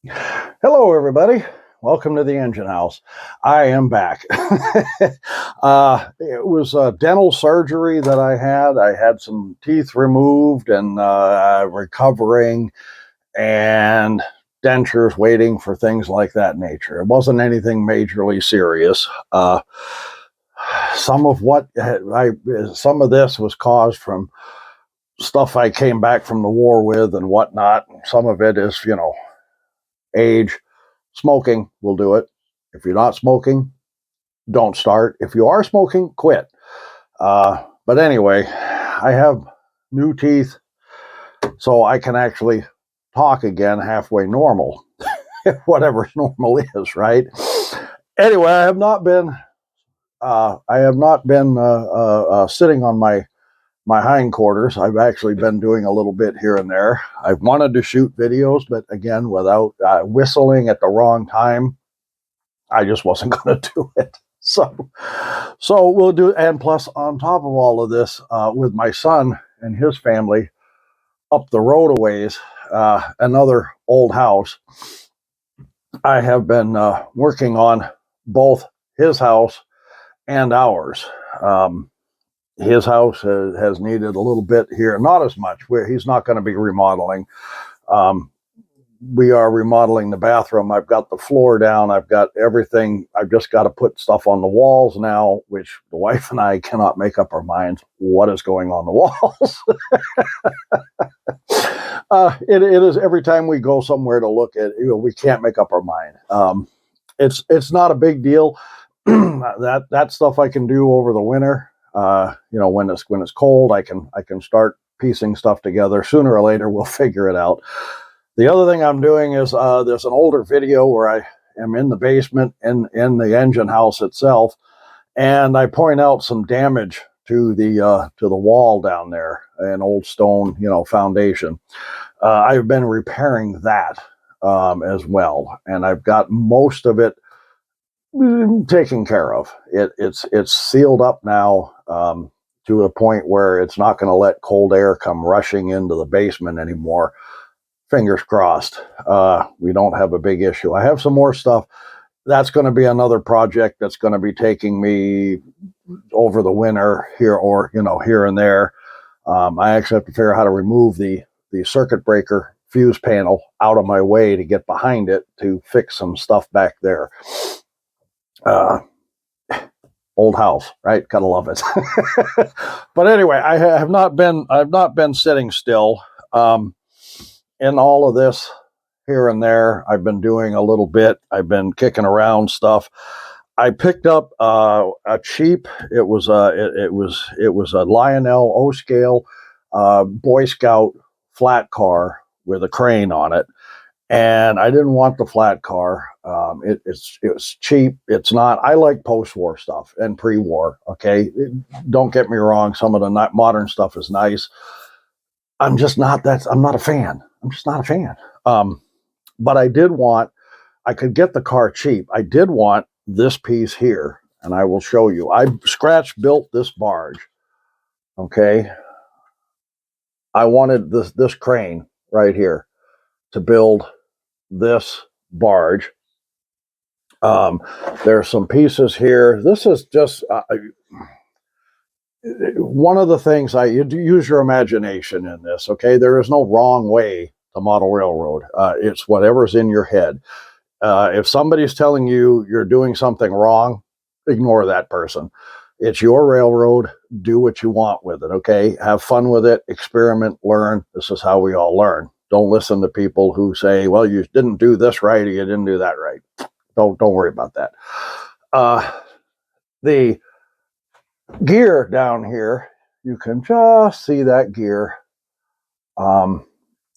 Hello, everybody. Welcome to the Engine House. I am back. It was dental surgery that I had. I had some teeth removed and recovering, and dentures waiting for things like that nature. It wasn't anything majorly serious. Some of what some of this was caused from stuff I came back from the war with and whatnot. Some of it is, age. Smoking will do it. If you're not smoking, don't start. If you are smoking, quit. But anyway, I have new teeth, so I can actually talk again halfway normal, whatever normal is, right? Anyway, I have not been sitting on my hindquarters. I've actually been doing a little bit here and there. I've wanted to shoot videos, but again, without whistling at the wrong time, I just wasn't going to do it. So we'll do. And plus, on top of all of this, with my son and his family up the road a ways, another old house, I have been working on both his house and ours. His house has needed a little bit here, not as much, where he's not going to be remodeling. Um, we are remodeling the bathroom. I've got the floor down. I've got everything. I've just got to put stuff on the walls now, which the wife and I cannot make up our minds what is going on the walls. It is every time we go somewhere to look at, we can't make up our mind. It's not a big deal. that stuff I can do over the winter. When it's cold, I can start piecing stuff together. Sooner or later, we'll figure it out. The other thing I'm doing is there's an older video where I am in the basement in the engine house itself, and I point out some damage to the wall down there, an old stone foundation. I've been repairing that as well, and I've got most of it taken care of. It's sealed up now to a point where it's not going to let cold air come rushing into the basement anymore. Fingers crossed. We don't have a big issue. I have some more stuff. That's going to be another project that's going to be taking me over the winter here and there. I actually have to figure out how to remove the circuit breaker fuse panel out of my way to get behind it to fix some stuff back there. Old house, right? Gotta love it. But anyway, I've not been sitting still. In all of this here and there, I've been doing a little bit. I've been kicking around stuff. I picked up a cheap. It was a Lionel O scale Boy Scout flat car with a crane on it, and I didn't want the flat car. It was cheap. It's not. I like post-war stuff and pre-war. Okay, don't get me wrong. Some of the modern stuff is nice. I'm just not that. I'm not a fan. I'm just not a fan. But I did want. I could get the car cheap. I did want this piece here, and I will show you. I scratch built this barge. Okay, I wanted this crane right here to build this barge. There's some pieces here. This is just one of the things you use your imagination in this. Okay, there is no wrong way to model railroad. It's whatever's in your head. If somebody's telling you you're doing something wrong, ignore that person. It's your railroad. Do what you want with it. Okay, have fun with it. Experiment. Learn. This is how we all learn. Don't listen to people who say, "Well, you didn't do this right, or you didn't do that right." Don't worry about that. The gear down here, you can just see that gear, and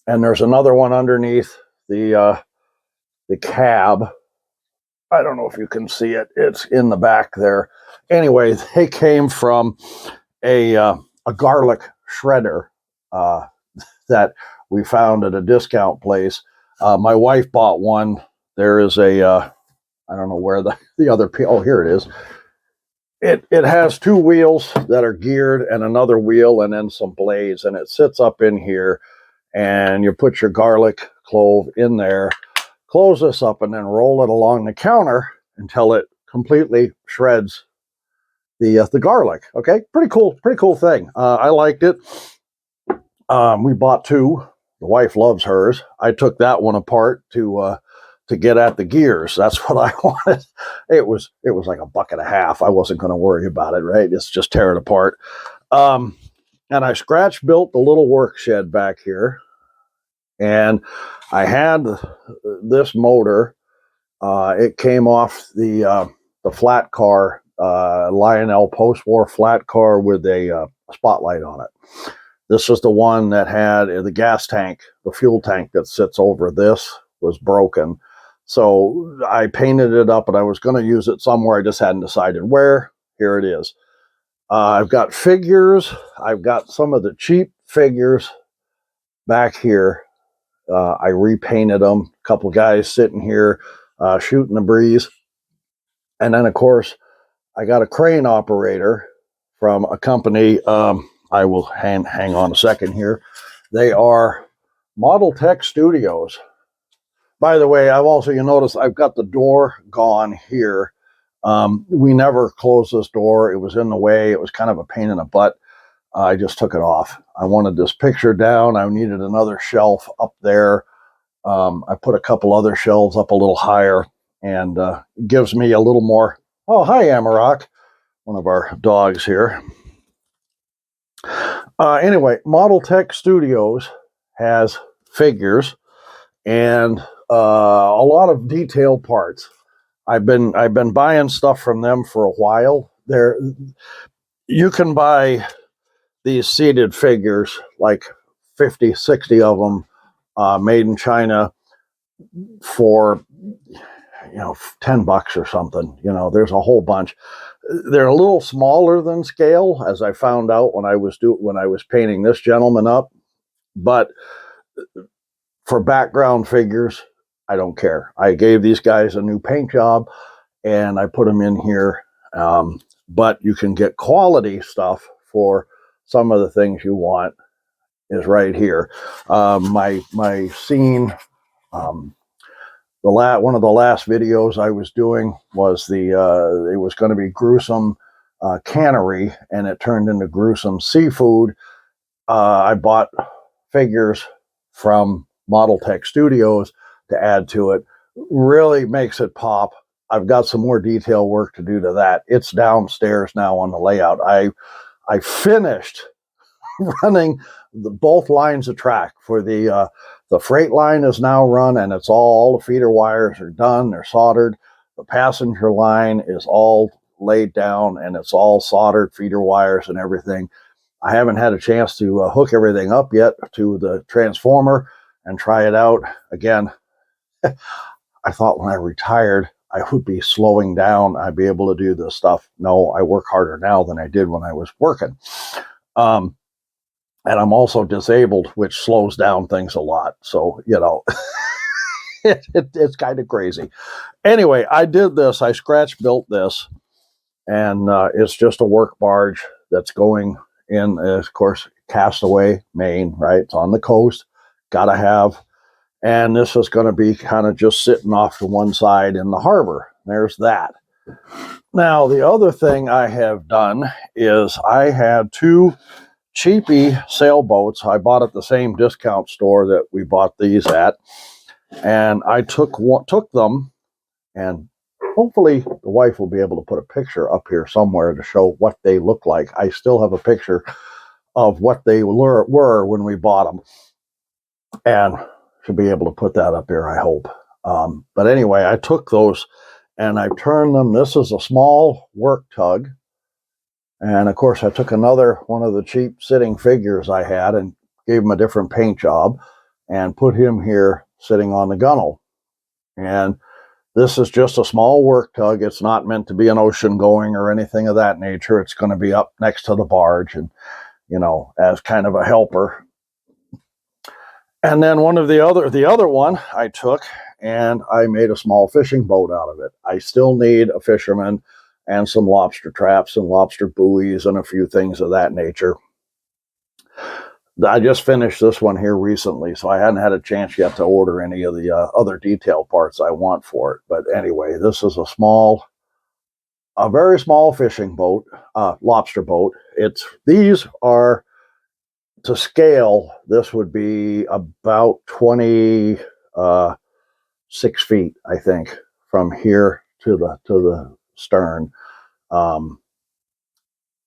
there's another one underneath the cab. I don't know if you can see it. It's in the back there. Anyway, they came from a garlic shredder that we found at a discount place. My wife bought one. There is I don't know where the other oh, here it is. It has two wheels that are geared and another wheel and then some blades, and it sits up in here, and you put your garlic clove in there, close this up, and then roll it along the counter until it completely shreds the garlic. Okay, pretty cool thing. I liked it. We bought two. The wife loves hers. I took that one apart to get at the gears. That's what I wanted. It was like $1.50. I wasn't going to worry about it, right? It's just tear it apart. And I scratch built the little work shed back here, and I had this motor. It came off the flat car, Lionel post-war flat car with a spotlight on it. This was the one that had the gas tank, the fuel tank that sits over this was broken. So I painted it up, and I was going to use it somewhere. I just hadn't decided where. Here it is. I've got figures. I've got some of the cheap figures back here. I repainted them. A couple of guys sitting here shooting the breeze. And then, of course, I got a crane operator from a company. I will hang on a second here. They are Model Tech Studios. By the way, you notice I've got the door gone here. We never closed this door. It was in the way. It was kind of a pain in the butt. I just took it off. I wanted this picture down. I needed another shelf up there. I put a couple other shelves up a little higher, and gives me a little more. Oh, hi, Amarok, one of our dogs here. Anyway, Model Tech Studios has figures and a lot of detail parts. I've been buying stuff from them for a while. You can buy these seated figures, like 50, 60 of them, made in China for $10 or something. There's a whole bunch. They're a little smaller than scale, as I found out when I was painting this gentleman up. But for background figures, I don't care. I gave these guys a new paint job, and I put them in here. But you can get quality stuff for some of the things you want is right here. My scene. One of the last videos I was doing was it was going to be gruesome cannery, and it turned into gruesome seafood. I bought figures from Model Tech Studios to add to it. Really makes it pop. I've got some more detail work to do to that. It's downstairs now on the layout. I finished running both lines of track for the freight line is now run, and it's all the feeder wires are done. They're soldered. The passenger line is all laid down, and it's all soldered feeder wires and everything. I haven't had a chance to hook everything up yet to the transformer and try it out. Again, I thought when I retired, I would be slowing down. I'd be able to do this stuff. No, I work harder now than I did when I was working. And I'm also disabled, which slows down things a lot. So, it's kind of crazy. Anyway, I did this. I scratch built this, and it's just a work barge that's going in, of course, Castaway, Maine, right? It's on the coast. Gotta have. And this is going to be kind of just sitting off to one side in the harbor. There's that. Now, the other thing I have done is I had two cheapy sailboats I bought at the same discount store that we bought these at, and I took them, and hopefully the wife will be able to put a picture up here somewhere to show what they look like. I still have a picture of what they were when we bought them, and should be able to put that up here, I hope. But anyway, I took those and I turned them. This is a small work tug. And of course, I took another one of the cheap sitting figures I had and gave him a different paint job and put him here sitting on the gunnel. And this is just a small work tug. It's not meant to be an ocean going or anything of that nature. It's going to be up next to the barge and, as kind of a helper. And then the other one I took, and I made a small fishing boat out of it. I still need a fisherman and some lobster traps and lobster buoys and a few things of that nature. I just finished this one here recently, so I hadn't had a chance yet to order any of the other detail parts I want for it. But anyway, this is a very small fishing boat, lobster boat. These are to scale. This would be about 26 feet, I think, from here to the stern, and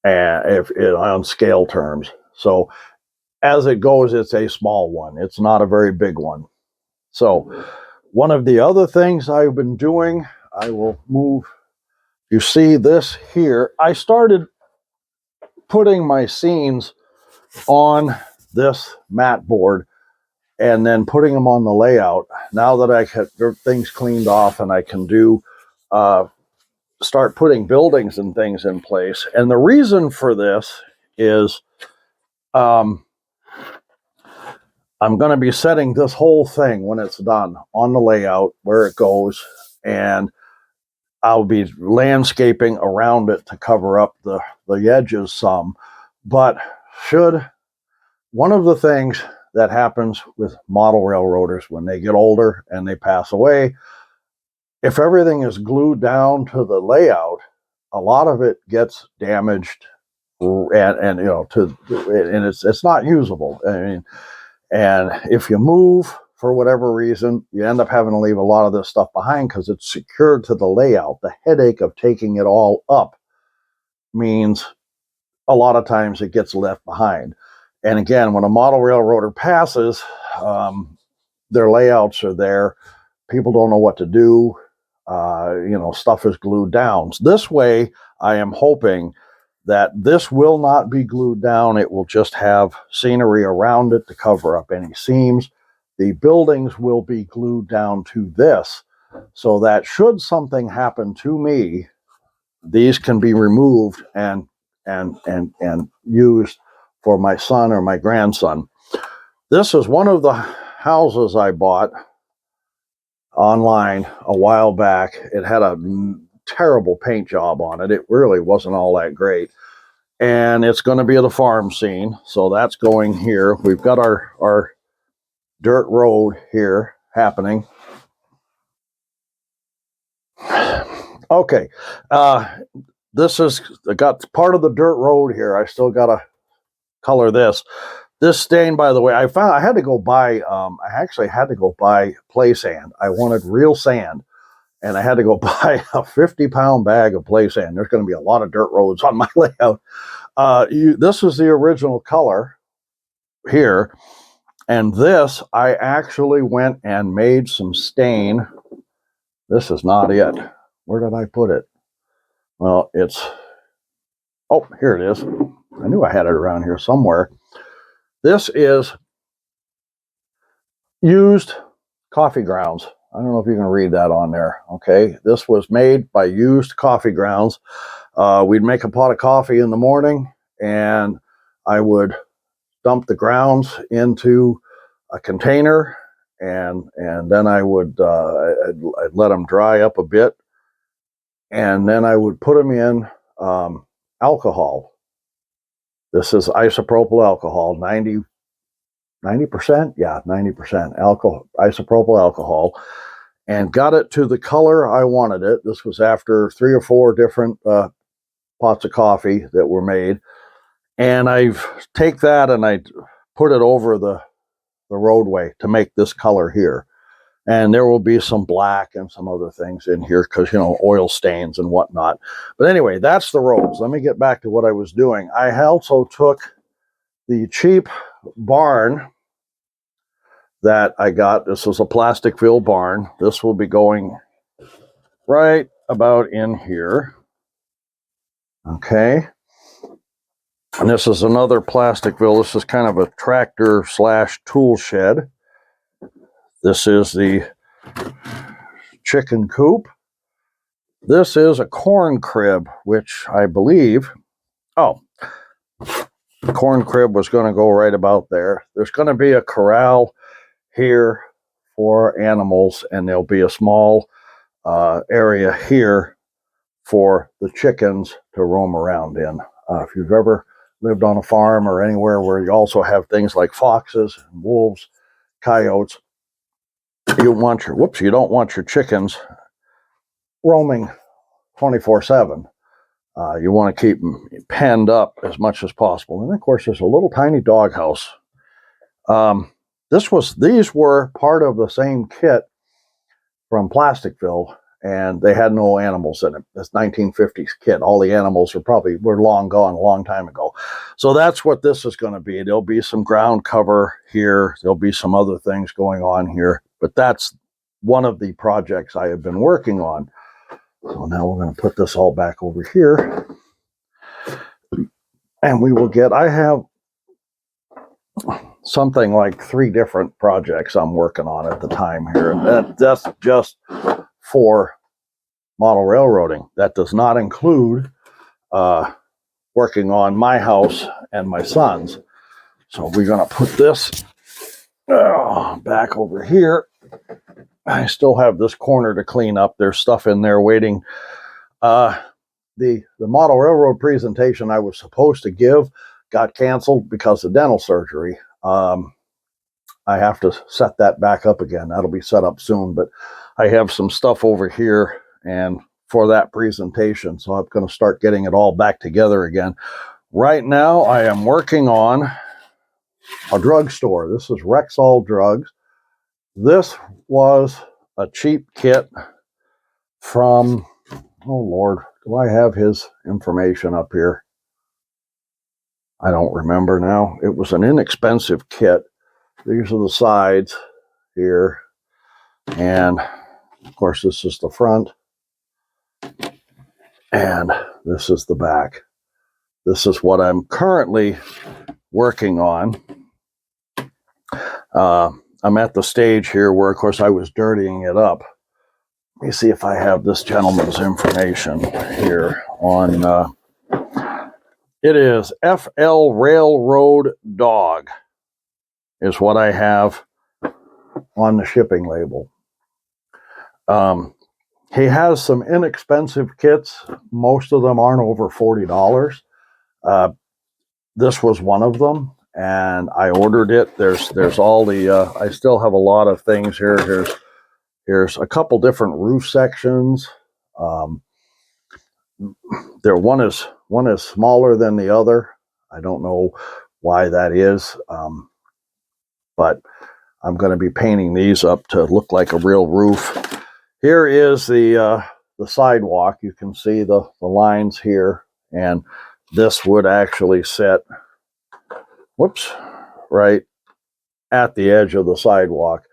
if on scale terms. So as it goes, it's a small one. It's not a very big one. So one of the other things I've been doing, I will move. You see this here. I started putting my scenes on this mat board and then putting them on the layout. Now that I have things cleaned off and I can start putting buildings and things in place. And the reason for this is I'm going to be setting this whole thing when it's done on the layout where it goes, and I'll be landscaping around it to cover up the edges some. But one of the things that happens with model railroaders when they get older and they pass away, if everything is glued down to the layout, a lot of it gets damaged, and it's not usable. I mean, and if you move for whatever reason, you end up having to leave a lot of this stuff behind because it's secured to the layout. The headache of taking it all up means a lot of times it gets left behind. And again, when a model railroader passes, their layouts are there. People don't know what to do. Stuff is glued down. This way, I am hoping that this will not be glued down. It will just have scenery around it to cover up any seams. The buildings will be glued down to this, so that should something happen to me, these can be removed and used for my son or my grandson. This is one of the houses I bought online a while back. It had a terrible paint job on it. It really wasn't all that great. And it's going to be the farm scene. So that's going here. We've got our dirt road here happening. Okay. This is, I got part of the dirt road here. I still got to color this. This stain, by the way, I had to go buy, I actually had to go buy play sand. I wanted real sand, and I had to go buy a 50-pound bag of play sand. There's going to be a lot of dirt roads on my layout. This is the original color here, and this, I actually went and made some stain. This is not it. Where did I put it? Well, oh, here it is. I knew I had it around here somewhere. This is used coffee grounds. I don't know if you can read that on there. Okay, this was made by used coffee grounds. We'd make a pot of coffee in the morning, and I would dump the grounds into a container, and then I would I'd let them dry up a bit, and then I would put them in alcohol. This is isopropyl alcohol, 90%? Yeah, 90% alcohol, isopropyl alcohol, and got it to the color I wanted it. This was after 3 or 4 different pots of coffee that were made. And I take that and I put it over the roadway to make this color here. And there will be some black and some other things in here because, oil stains and whatnot. But anyway, that's the roads. Let me get back to what I was doing. I also took the cheap barn that I got. This was a Plasticville barn. This will be going right about in here. Okay. And this is another Plasticville. This is kind of a tractor / tool shed. This is the chicken coop. This is a corn crib, which I believe, the corn crib was going to go right about there. There's going to be a corral here for animals, and there'll be a small area here for the chickens to roam around in. If you've ever lived on a farm or anywhere where you also have things like foxes and wolves, coyotes, you don't want your chickens roaming 24/7. You want to keep them penned up as much as possible. And of course, there's a little tiny doghouse. These were part of the same kit from Plasticville, and they had no animals in it. This 1950s kit. All the animals were long gone a long time ago. So that's what this is going to be. There'll be some ground cover here. There'll be some other things going on here, but that's one of the projects I have been working on. So now we're going to put this all back over here, and I have something like 3 different projects I'm working on at the time here. And that's just for model railroading. That does not include working on my house and my son's. So we're going to put this back over here. I still have this corner to clean up. There's stuff in there waiting. The model railroad presentation I was supposed to give got canceled because of dental surgery. I have to set that back up again. That'll be set up soon, but I have some stuff over here and for that presentation, so I'm going to start getting it all back together again. Right now, I am working on a drugstore. This is Rexall Drugs. This was a cheap kit from, oh Lord, do I have his information up here? I don't remember now. It was an inexpensive kit. These are the sides here. And of course, this is the front. And this is the back. This is what I'm currently working on. I'm at the stage here where, of course, I was dirtying it up. Let me see if I have this gentleman's information here on... it is FL Railroad Dog is what I have on the shipping label. He has some inexpensive kits. Most of them aren't over $40. This was one of them, and I ordered it. There's all the, I still have a lot of things here. Here's a couple different roof sections. One is smaller than the other. I don't know why that is, but I'm going to be painting these up to look like a real roof. Here is the sidewalk. You can see the lines here, and this would actually sit, right at the edge of the sidewalk.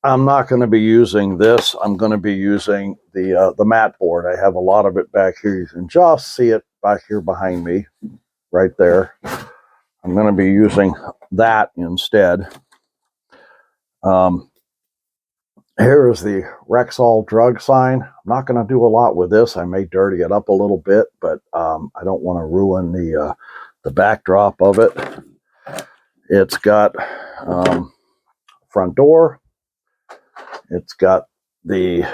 I'm not going to be using this. I'm going to be using the mat board. I have a lot of it back here. You can just see it back here behind me, right there. I'm going to be using that instead. Here is the Rexall drug sign. I'm not going to do a lot with this. I may dirty it up a little bit, but I don't want to ruin the backdrop of it. It's got front door. It's got the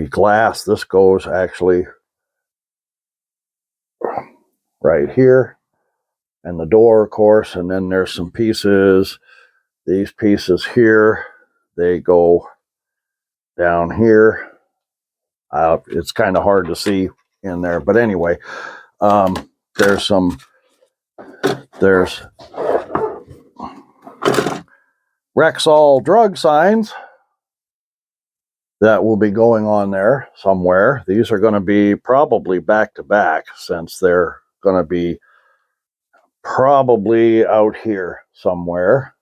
glass. This goes actually right here, and the door, of course. And then there's some pieces. These pieces here, they go down here. It's kind of hard to see in there, but anyway, there's Rexall drug signs that will be going on there somewhere. These are going to be probably back to back, since they're going to be probably out here somewhere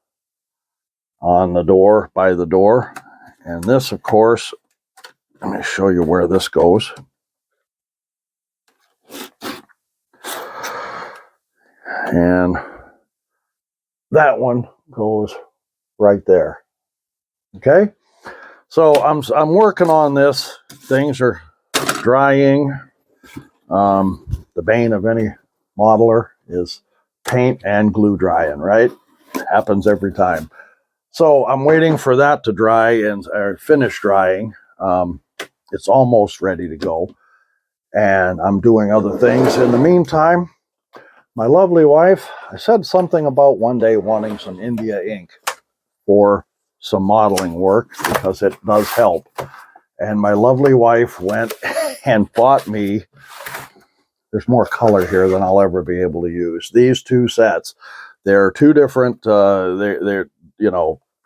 on the door, by the door. And this, of course, let me show you where this goes. And that one goes right there. Okay, so I'm working on this. Things are drying. The bane of any modeler is paint and glue drying, right? It happens every time. So I'm waiting for that to dry and finish drying. It's almost ready to go. and I'm doing other things. In the meantime, my lovely wife, I said something about one day wanting some India ink for some modeling work because it does help. And my lovely wife went and bought me, there's more color here than I'll ever be able to use, these two sets. They're two different, they're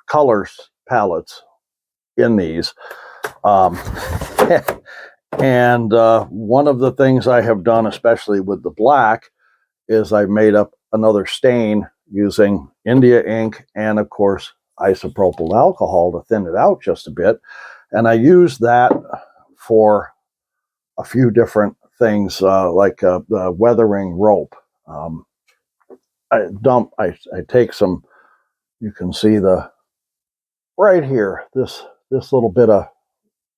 colors palettes in these. And one of the things I have done, especially with the black, is I made up another stain using India ink and, of course, isopropyl alcohol to thin it out just a bit. And I used that for a few different things, like the weathering rope. I take some, you can see the, right here, this little bit of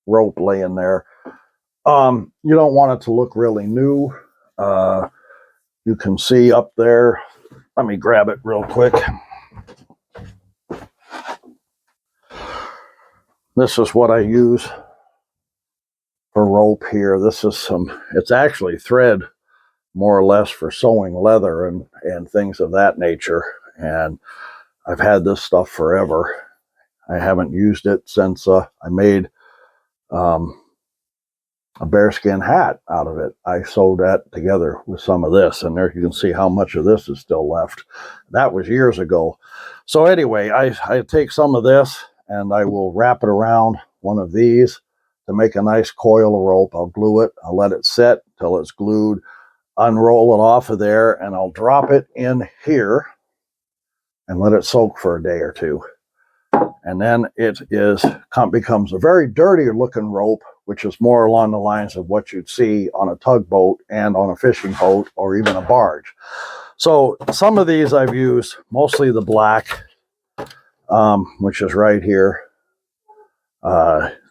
rope laying there. You don't want it to look really new. You can see up there, let me grab it real quick. This is what I use for rope here. This is it's actually thread, more or less, for sewing leather and things of that nature. And I've had this stuff forever. I haven't used it since I made a bearskin hat out of it. I sewed that together with some of this, and there you can see how much of this is still left. That was years ago. So anyway, I take some of this and I will wrap it around one of these to make a nice coil of rope. I'll glue it. I'll let it set till it's glued, unroll it off of there, and I'll drop it in here and let it soak for a day or two. And then it becomes a very dirty looking rope, which is more along the lines of what you'd see on a tugboat and on a fishing boat or even a barge. So some of these I've used, mostly the black, which is right here.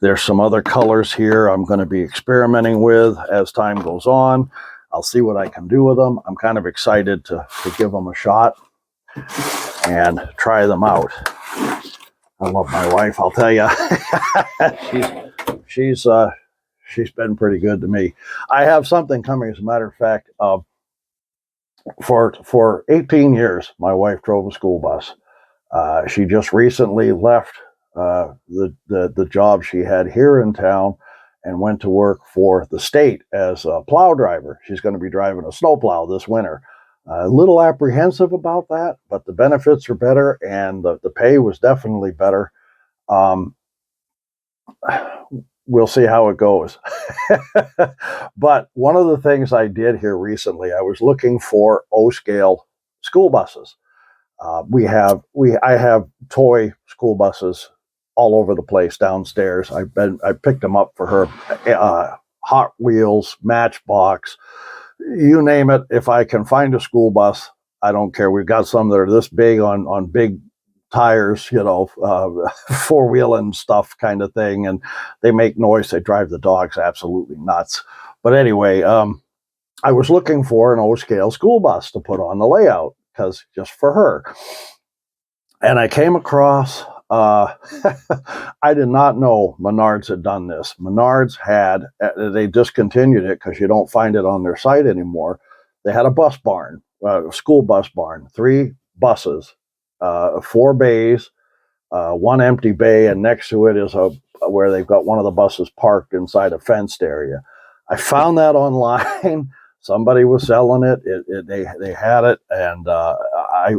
There's some other colors here I'm going to be experimenting with as time goes on. I'll see what I can do with them. I'm kind of excited to give them a shot and try them out. I love my wife, I'll tell you. She's been pretty good to me. I have something coming, as a matter of fact. For 18 years, my wife drove a school bus. She just recently left the job she had here in town and went to work for the state as a plow driver. She's going to be driving a snowplow this winter. A little apprehensive about that, but the benefits are better and the pay was definitely better. We'll see how it goes. But one of the things I did here recently, I was looking for O-scale school buses. I have toy school buses all over the place downstairs. I picked them up for her. Hot Wheels, Matchbox, you name it. If I can find a school bus, I don't care. We've got some that are this big on big tires, four-wheeling stuff kind of thing, and they make noise. They drive the dogs absolutely nuts. But anyway, I was looking for an O-scale school bus to put on the layout, because just for her. And I came across, I did not know Menards had done this. Menards they discontinued it because you don't find it on their site anymore. They had a bus barn, a school bus barn, 3 buses, 4 bays, 1 empty bay, and next to it is where they've got one of the buses parked inside a fenced area. I found that online. Somebody was selling it. They had it, and I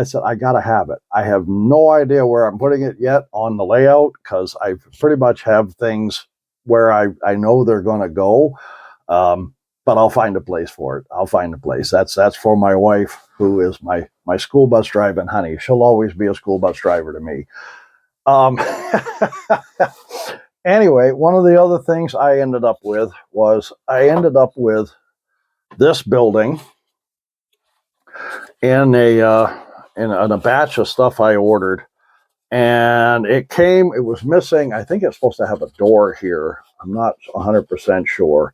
said, I gotta have it. I have no idea where I'm putting it yet on the layout, because I pretty much have things where I know they're going to go. But I'll find a place for it. I'll find a place. That's for my wife, who is my school bus driving honey. She'll always be a school bus driver to me. Anyway, one of the other things I ended up with this building in a batch of stuff I ordered, and it was missing. I think it's supposed to have a door here. I'm not 100% sure.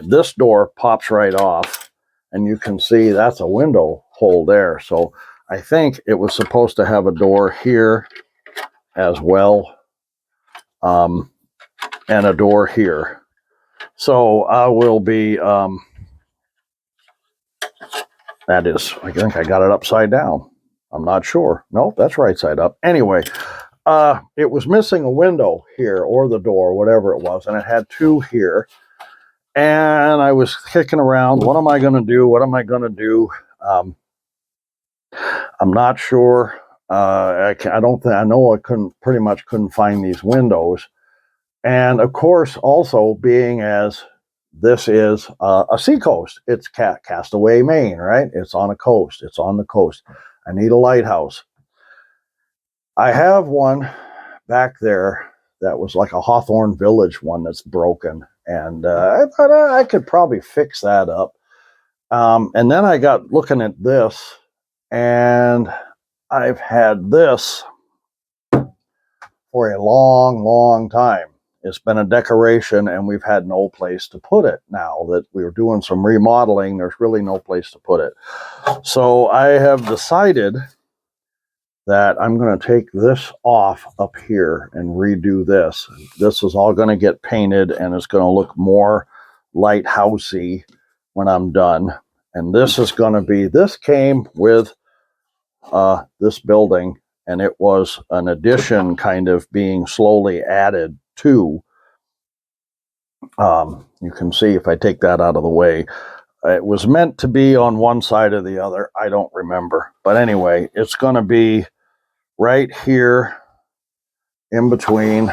This door pops right off, and you can see that's a window hole there. So I think it was supposed to have a door here as well. and a door here. So I will be, that is, I think I got it upside down. I'm not sure. No, that's right side up. Anyway, it was missing a window here, or the door, whatever it was, and it had two here. And I was kicking around. What am I going to do? What am I going to do? I'm not sure. I know I pretty much couldn't find these windows. And of course, also being as this is a seacoast, it's Castaway, Maine, right? It's on a coast. It's on the coast. I need a lighthouse. I have one back there that was like a Hawthorne Village one that's broken. And I thought I could probably fix that up. And then I got looking at this, and I've had this for a long, long time. It's been a decoration, and we've had no place to put it. Now that we're doing some remodeling, there's really no place to put it. So I have decided that I'm going to take this off up here and redo this. This is all going to get painted, and it's going to look more lighthousey when I'm done. And this is going to be, this came with this building, and it was an addition kind of being slowly added to. You can see if I take that out of the way, it was meant to be on one side or the other. I don't remember. But anyway, it's going to be right here in between.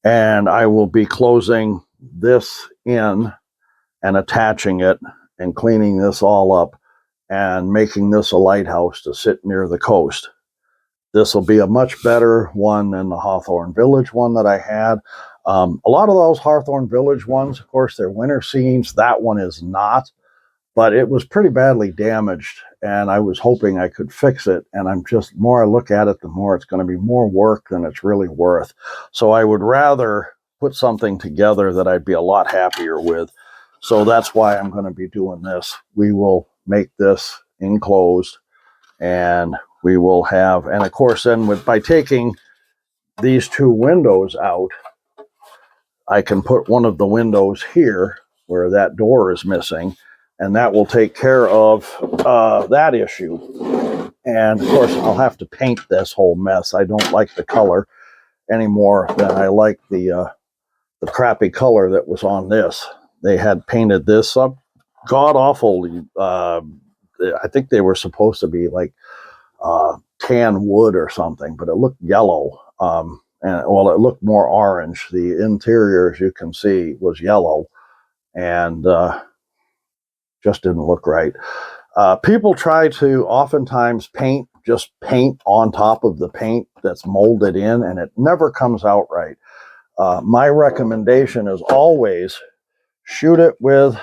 And I will be closing this in and attaching it and cleaning this all up and making this a lighthouse to sit near the coast. This will be a much better one than the Hawthorne Village one that I had. A lot of those Hawthorne Village ones, of course, they're winter scenes. That one is not, but it was pretty badly damaged, and I was hoping I could fix it. And I'm just, the more I look at it, the more it's going to be more work than it's really worth. So I would rather put something together that I'd be a lot happier with. So that's why I'm going to be doing this. We will make this enclosed, and we will have, and of course, then by taking these two windows out, I can put one of the windows here where that door is missing, and that will take care of that issue. And of course, I'll have to paint this whole mess. I don't like the color any more than I like the crappy color that was on this. They had painted this up god awful. I think they were supposed to be like tan wood or something, but it looked yellow. And well, it looked more orange. The interior, as you can see, was yellow, and just didn't look right. People try to oftentimes just paint on top of the paint that's molded in, and it never comes out right. My recommendation is always shoot it with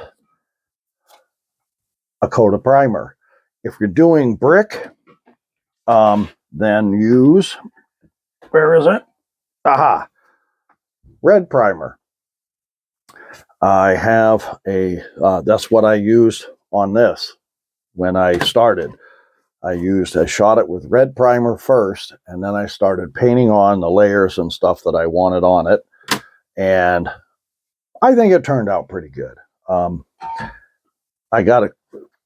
a coat of primer. If you're doing brick, then use, where is it? Aha, red primer. I have that's what I used on this when I started. I shot it with red primer first, and then I started painting on the layers and stuff that I wanted on it. And I think it turned out pretty good. I got a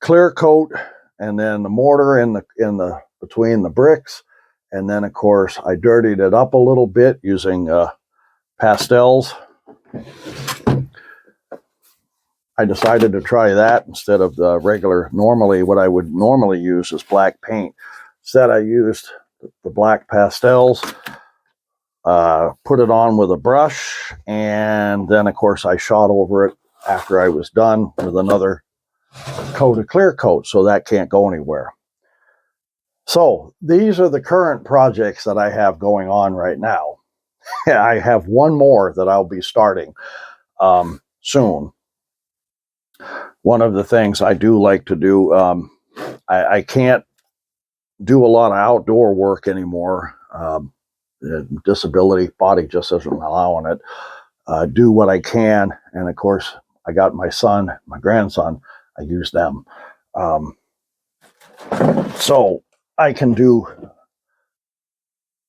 clear coat, and then the mortar in the between the bricks. And then, of course, I dirtied it up a little bit using pastels. I decided to try that instead of the regular. Normally, what I would normally use is black paint. Instead, I used the black pastels, put it on with a brush, and then, of course, I shot over it after I was done with another coat of clear coat, so that can't go anywhere. So these are the current projects that I have going on right now. I have one more that I'll be starting soon. One of the things I do like to do, I can't do a lot of outdoor work anymore. Disability, body just isn't allowing it. Do what I can, and of course, I got my son, my grandson, I use them. So I can do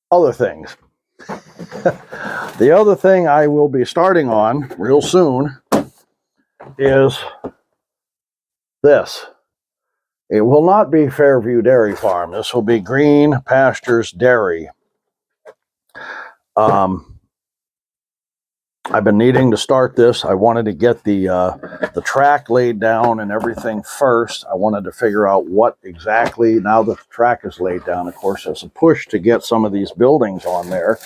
other things. The other thing I will be starting on real soon is this. It will not be Fairview Dairy Farm. This will be Green Pastures Dairy. I've been needing to start this. I wanted to get the track laid down and everything first. I wanted to figure out what exactly, now that the track is laid down, of course, it's a push to get some of these buildings on there.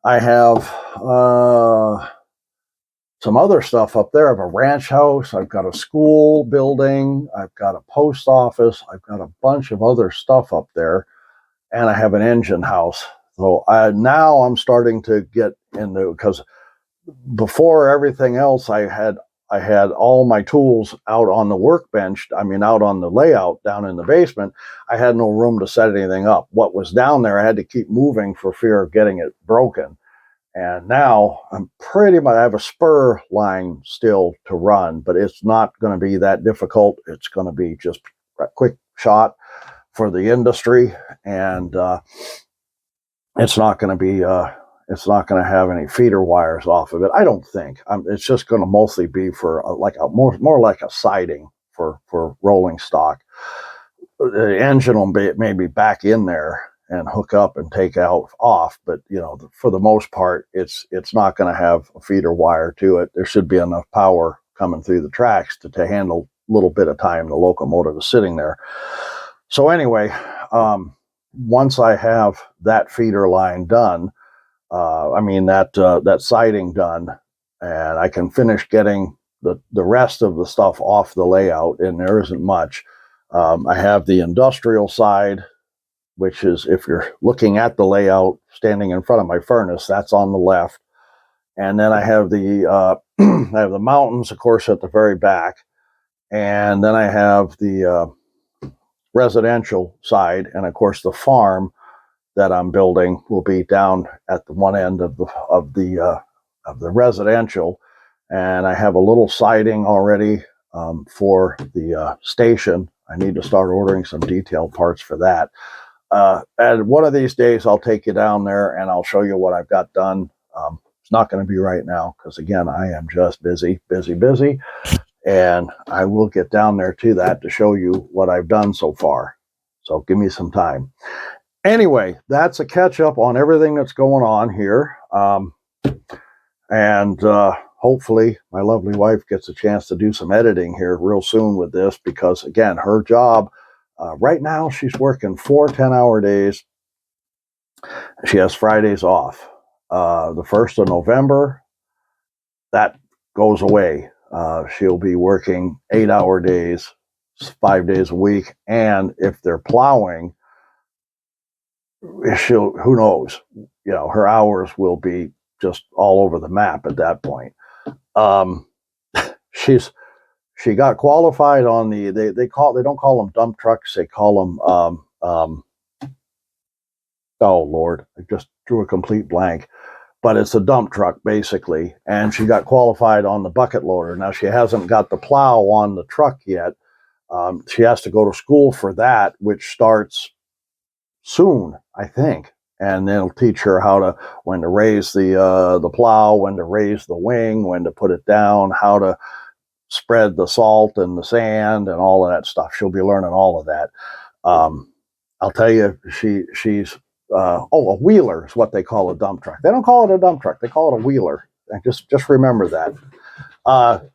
I have some other stuff up there. I have a ranch house. I've got a school building. I've got a post office. I've got a bunch of other stuff up there. And I have an engine house. So now I'm starting to get into, because before everything else, I had all my tools out on the workbench. I mean, out on the layout down in the basement. I had no room to set anything up. What was down there, I had to keep moving for fear of getting it broken. And now I'm pretty much, I have a spur line still to run, but it's not going to be that difficult. It's going to be just a quick shot for the industry, and it's not going to have any feeder wires off of it. I don't think. It's just going to mostly be for more like a siding for rolling stock. The engine will maybe back in there and hook up and take out off, but for the most part, it's not going to have a feeder wire to it. There should be enough power coming through the tracks to handle a little bit of time the locomotive is sitting there. So anyway, once I have that feeder line done, that siding done, and I can finish getting the rest of the stuff off the layout, and there isn't much. I have the industrial side, which is, if you're looking at the layout, standing in front of my furnace, that's on the left. And then I have I have the mountains, of course, at the very back. And then I have the residential side, and of course the farm that I'm building will be down at the one end of the residential, and I have a little siding already for the station. I need to start ordering some detailed parts for that. And one of these days I'll take you down there and I'll show you what I've got done. It's not going to be right now because, again, I am just busy. And I will get down there to that to show you what I've done so far. So give me some time. Anyway, that's a catch up on everything that's going on here. And hopefully my lovely wife gets a chance to do some editing here real soon with this, because, again, her job right now, she's working 4 10-hour days. She has Fridays off. The 1st of November, that goes away. She'll be working 8-hour days, 5 days a week. And if they're plowing, who knows, her hours will be just all over the map at that point. She got qualified on they don't call them dump trucks. They call them, oh Lord, I just drew a complete blank. But it's a dump truck, basically. And she got qualified on the bucket loader. Now, she hasn't got the plow on the truck yet. She has to go to school for that, which starts soon, I think. And then it'll teach her when to raise the plow, when to raise the wing, when to put it down, how to spread the salt and the sand and all of that stuff. She'll be learning all of that. I'll tell you, she's a wheeler is what they call a dump truck. They don't call it a dump truck. They call it a wheeler. And just remember that.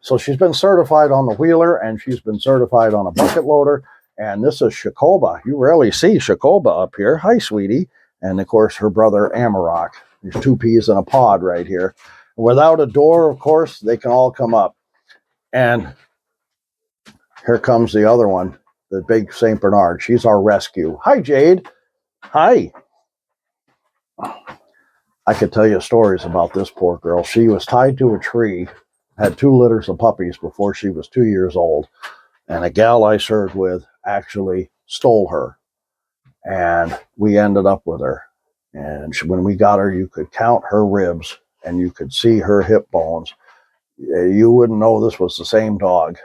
So she's been certified on the wheeler, and she's been certified on a bucket loader. And this is Shakoba. You rarely see Shakoba up here. Hi, sweetie. And, of course, her brother, Amarok. There's 2 peas in a pod right here. Without a door, of course, they can all come up. And here comes the other one, the big St. Bernard. She's our rescue. Hi, Jade. Hi. I could tell you stories about this poor girl. She was tied to a tree, had 2 litters of puppies before she was 2 years old. And a gal I served with actually stole her. And we ended up with her. And when we got her, you could count her ribs and you could see her hip bones. You wouldn't know this was the same dog.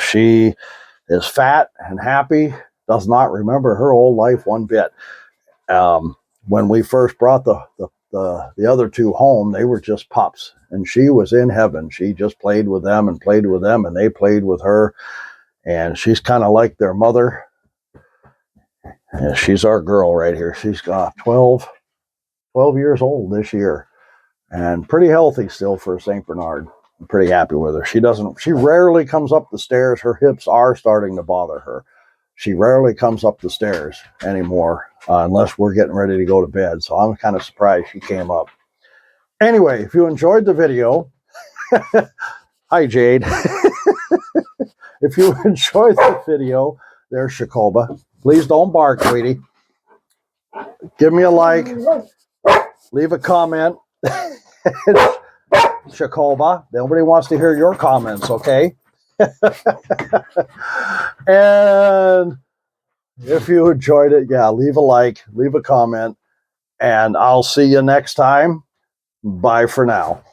She is fat and happy, does not remember her old life one bit. when we first brought the other two home, they were just pups, and she was in heaven. She just played with them, and they played with her, and she's kind of like their mother. Yeah, she's our girl right here. She's got 12 years old this year, and pretty healthy still for a St. Bernard. I'm pretty happy with her. She rarely comes up the stairs. Her hips are starting to bother her. She rarely comes up the stairs anymore, unless we're getting ready to go to bed. So I'm kind of surprised she came up. Anyway, if you enjoyed the video, hi, Jade. If you enjoyed the video, there's Shakoba. Please don't bark, sweetie. Give me a like. Leave a comment. Shakoba, nobody wants to hear your comments, okay? And if you enjoyed it, yeah, leave a like, leave a comment, and I'll see you next time. Bye for now.